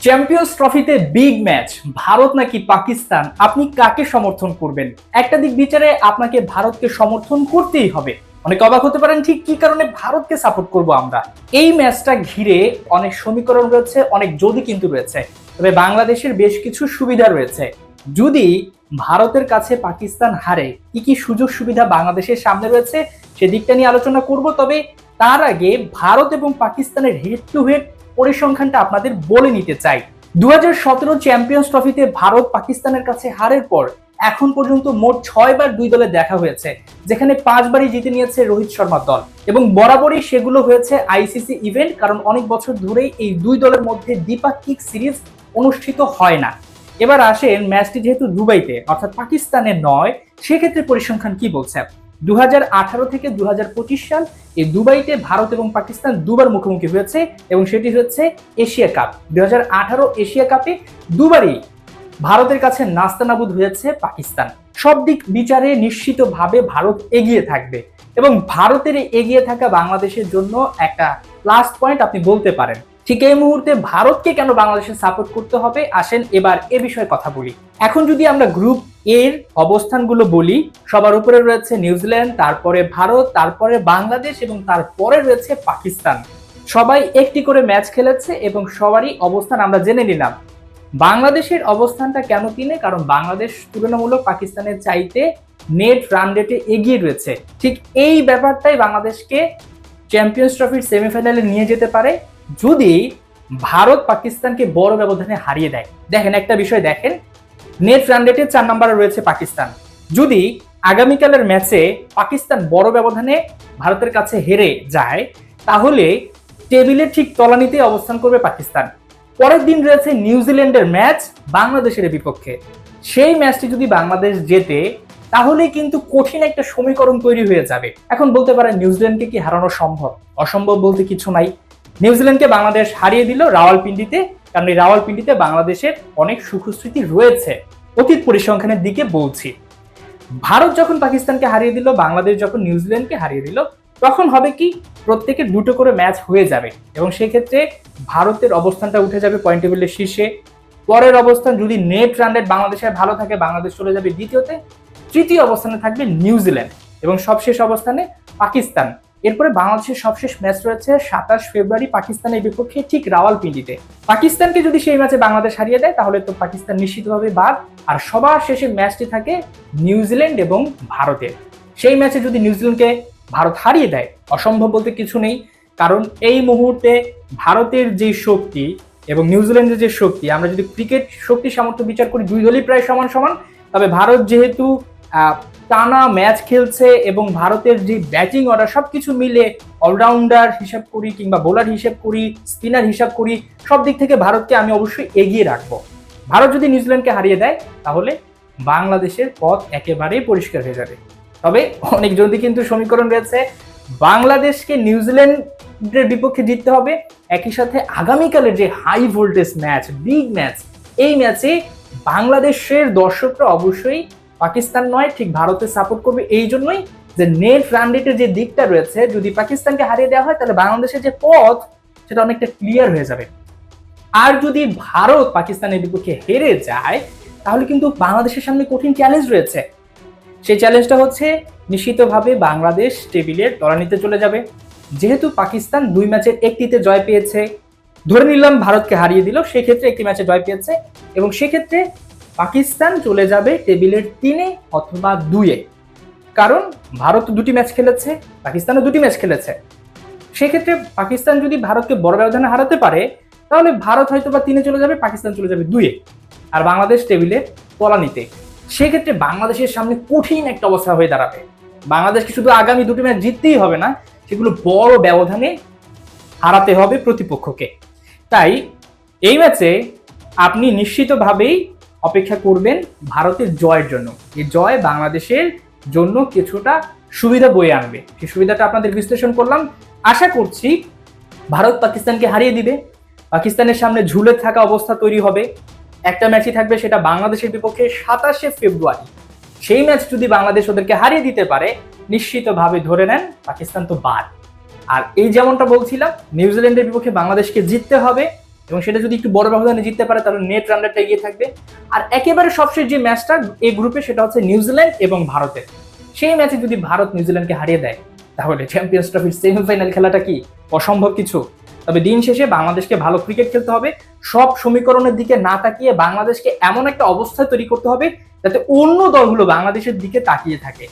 Champions ট্রফিতে big match Bharat নাকি পাকিস্তান, আপনি কাকে সমর্থন করবেন? একটা দিক বিচারে আপনাকে ভারতকে সমর্থন করতেই হবে। অনেক অবাক হতে পারেন ঠিক কি কারণে ভারতকে সাপোর্ট করব আমরা। এই ম্যাচটা ঘিরে অনেক সমীকরণ রয়েছে, অনেক যদি কিন্তু রয়েছে, তবে বাংলাদেশের বেশ কিছু সুবিধা রয়েছে। যদি ভারতের কাছে পাকিস্তান হারে কি কি সুযোগ সুবিধা বাংলাদেশের সামনে রয়েছে সেদিকটা নিয়ে আলোচনা করব। তবে তার আগে ভারত এবং পাকিস্তানের হেড টু হেড পরিসংখ্যানটা আপনাদের বলে নিতে চাই। 2017 চ্যাম্পিয়ন্স ট্রফিতে ভারত পাকিস্তানের কাছে হারের পর এখন পর্যন্ত মোট 6 বার দুই দলে দেখা হয়েছে, যেখানে 5 বারই জিতে নিয়েছে রোহিত শর্মার দল এবং বরাবরই সেগুলো হয়েছে আইসিসি ইভেন্ট, কারণ অনেক বছর ধরেই এই দুই দলের মধ্যে দ্বিপাক্ষিক সিরিজ অনুষ্ঠিত হয় না। এবার আসেন ম্যাচটি যেহেতু দুবাইতে অর্থাৎ পাকিস্তানে নয়, সেক্ষেত্রে পরিসংখ্যান কি বলছে। 2018 থেকে 2025 সাল এই দুবাইতে ভারত এবং পাকিস্তান দুবার মুখোমুখি হয়েছে এবং সেটি হচ্ছে এশিয়া কাপ। 2018 এশিয়া কাপে দুবারই ভারতের কাছে নাস্তানাবুদ হয়েছে পাকিস্তান। সব দিক বিচারে নিশ্চিতভাবে ভারত এগিয়ে থাকবে এবং ভারতের এগিয়ে থাকা বাংলাদেশের জন্য একটা প্লাস পয়েন্ট আপনি বলতে পারেন। ঠিক এই মুহূর্তে ভারতকে কেন বাংলাদেশের সাপোর্ট করতে হবে, আসেন এবার এ বিষয়ে কথা বলি। এখন যদি আমরা গ্রুপ এর অবস্থানগুলো বলি, সবার উপরে রয়েছে নিউজিল্যান্ড, তারপরে ভারত, তারপরে বাংলাদেশ এবং তারপরে রয়েছে পাকিস্তান। সবাই একটি করে ম্যাচ খেলেছে এবং সবারই অবস্থান আমরা জেনে নিলাম। বাংলাদেশের অবস্থানটা কেন তিনে, কারণ বাংলাদেশ তুলনামূলক পাকিস্তানের চাইতে নেট রান রেটে এগিয়ে রয়েছে। ঠিক এই ব্যাপারটাই বাংলাদেশকে চ্যাম্পিয়ন্স ট্রফির সেমিফাইনালে নিয়ে যেতে পারে যদি ভারত পাকিস্তানকে বড় ব্যবধানে হারিয়ে দেয়। দেখেন একটা বিষয় দেখেন, নেট রান রেটে 4 নম্বরে রয়েছে পাকিস্তান। যদি আগামীকালের ম্যাচে পাকিস্তান বড় ব্যবধানে ভারতের কাছে হেরে যায়, তাহলে টেবিলের ঠিক তলানিতে অবস্থান করবে পাকিস্তান। পরের দিন রয়েছে নিউজিল্যান্ডের ম্যাচ বাংলাদেশের বিপক্ষে। সেই ম্যাচটি যদি বাংলাদেশ জেতে, তাহলে কিন্তু কঠিন একটা সমীকরণ তৈরি হয়ে যাবে। এখন বলতে পারেন নিউজিল্যান্ডকে কি হারানো সম্ভব? অসম্ভব বলতে কিছু নাই। নিউজিল্যান্ডকে বাংলাদেশ হারিয়ে দিল রাওয়ালপিন্ডিতে, কারণ এই রাওয়ালপিন্ডিতে বাংলাদেশের অনেক সুখস্মৃতি রয়েছে। অতীত পরিসংখ্যানের দিকে বলছি। ভারত যখন পাকিস্তানকে হারিয়ে দিল, বাংলাদেশ যখন নিউজিল্যান্ডকে হারিয়ে দিল, তখন হবে কি প্রত্যেকের দুটো করে ম্যাচ হয়ে যাবে এবং সেক্ষেত্রে ভারতের অবস্থানটা উঠে যাবে পয়েন্ট টেবিলের শীর্ষে। পরের অবস্থান যদি নেট রান রেট বাংলাদেশের ভালো থাকে, বাংলাদেশ চলে যাবে দ্বিতীয়তে। তৃতীয় অবস্থানে থাকবে নিউজিল্যান্ড এবং সবশেষ অবস্থানে পাকিস্তান। এরপরে বাংলাদেশের সবশেষ ম্যাচ রয়েছে 27 ফেব্রুয়ারি পাকিস্তানের বিপক্ষে ঠিক রাওয়ালপিন্ডিতে। পাকিস্তানকে যদি সেই ম্যাচে বাংলাদেশ হারিয়ে দেয়, তাহলে তো পাকিস্তান নিশ্চিতভাবে বাদ। আর সবার শেষে ম্যাচটি থাকে নিউজিল্যান্ড এবং ভারতের। সেই ম্যাচে যদি নিউজিল্যান্ডকে ভারত হারিয়ে দেয়, অসম্ভব বলতে কিছু নেই, কারণ এই মুহূর্তে ভারতের যে শক্তি এবং নিউজিল্যান্ডের যে শক্তি, আমরা যদি ক্রিকেট শক্তি সামর্থ্য বিচার করি, দুই দলই প্রায় সমান সমান। তবে ভারত যেহেতু টানা ম্যাচ খেলছে এবং ভারতের যে ব্যাটিং অর্ডার সবকিছু মিলে অলরাউন্ডার হিসাব করি কিংবা বোলার হিসাব করি, স্পিনার হিসাব করি, সব দিক থেকে ভারতকে আমি অবশ্যই এগিয়ে রাখবো। ভারত যদি নিউজিল্যান্ডকে হারিয়ে দেয়, তাহলে বাংলাদেশের পথ একেবারেই পরিষ্কার হয়ে যাবে। তবে অনেক যদি কিন্তু সমীকরণ রয়েছে। বাংলাদেশকে নিউজিল্যান্ডের বিপক্ষে জিততে হবে, একই সাথে আগামীকালের যে high voltage match, big match, এই ম্যাচে বাংলাদেশের দর্শকরা অবশ্যই পাকিস্তান নয় ঠিক ভারতের সাপোর্ট করবে। এই জন্যই যে নেট রান রেটের যে দিকটা রয়েছে, যদি পাকিস্তানকে হারিয়ে দেওয়া হয়, তাহলে বাংলাদেশের যে পথ সেটা অনেকটা ক্লিয়ার হয়ে যাবে। আর যদি ভারত পাকিস্তানের বিপক্ষে হেরে যায়, তাহলে কিন্তু বাংলাদেশের সামনে কঠিন চ্যালেঞ্জ রয়েছে। সেই চ্যালেঞ্জটা হচ্ছে নিশ্চিতভাবে বাংলাদেশ টেবিলের তলানিতে চলে যাবে। যেহেতু পাকিস্তান 2 ম্যাচের একটিতে জয় পেয়েছে, ধরে নিলাম ভারতকে হারিয়ে দিল, সেক্ষেত্রে একটি ম্যাচে জয় পেয়েছে এবং সেক্ষেত্রে পাকিস্তান চলে যাবে টেবিলের 3-এ অথবা 2-এ, কারণ ভারত 2টি ম্যাচ খেলেছে, পাকিস্তানও 2টি ম্যাচ খেলেছে। সেক্ষেত্রে পাকিস্তান যদি ভারতকে বড় ব্যবধানে হারাতে পারে, তাহলে ভারত হয়তো বা 3-এ চলে যাবে, পাকিস্তান চলে যাবে 2-এ, আর বাংলাদেশ টেবিলের তলানিতে। সেক্ষেত্রে বাংলাদেশের সামনে কঠিন একটা অবস্থা হয়ে দাঁড়াবে। বাংলাদেশকে শুধু আগামী 2টি ম্যাচ জিততেই হবে না, সেগুলো বড় ব্যবধানে হারাতে হবে প্রতিপক্ষকে। তাই এই ম্যাচে আপনি নিশ্চিতভাবেই অপেক্ষা করবেন ভারতের জয়ের জন্য। এই জয় বাংলাদেশের জন্য কিছুটা সুবিধা বয়ে আনবে। সেই সুবিধাটা আপনাদের বিশ্লেষণ করলাম। আশা করছি ভারত পাকিস্তানকে হারিয়ে দিবে, পাকিস্তানের সামনে ঝুলে থাকা অবস্থা তৈরি হবে। একটা ম্যাচই থাকবে, সেটা বাংলাদেশের বিপক্ষে 27 ফেব্রুয়ারি। সেই ম্যাচ যদি বাংলাদেশ ওদেরকে হারিয়ে দিতে পারে, নিশ্চিতভাবে ধরে নেন পাকিস্তান তো বাদ। আর এই যেমনটা বলছিলাম, নিউজিল্যান্ডের বিপক্ষে বাংলাদেশকে জিততে হবে, এবং সেটা যদি একটু বড় ব্যবধানে জিততে পারে তাহলে নেট রানটা এগিয়ে থাকবে। আর একেবারে সবশেষ যে ম্যাচটা এই গ্রুপে সেটা হচ্ছে নিউজিল্যান্ড এবং ভারতের। সেই ম্যাচে যদি ভারত নিউজিল্যান্ডকে হারিয়ে দেয় তাহলে চ্যাম্পিয়ন্স ট্রফির সেমিফাইনাল খেলাটা কি অসম্ভব কিছু? তবে দিন শেষে বাংলাদেশকে ভালো ক্রিকেট খেলতে হবে, সব সমীকরণের দিকে না তাকিয়ে বাংলাদেশকে এমন একটা অবস্থা তৈরি করতে হবে যাতে অন্য দলগুলো বাংলাদেশের দিকে তাকিয়ে থাকে।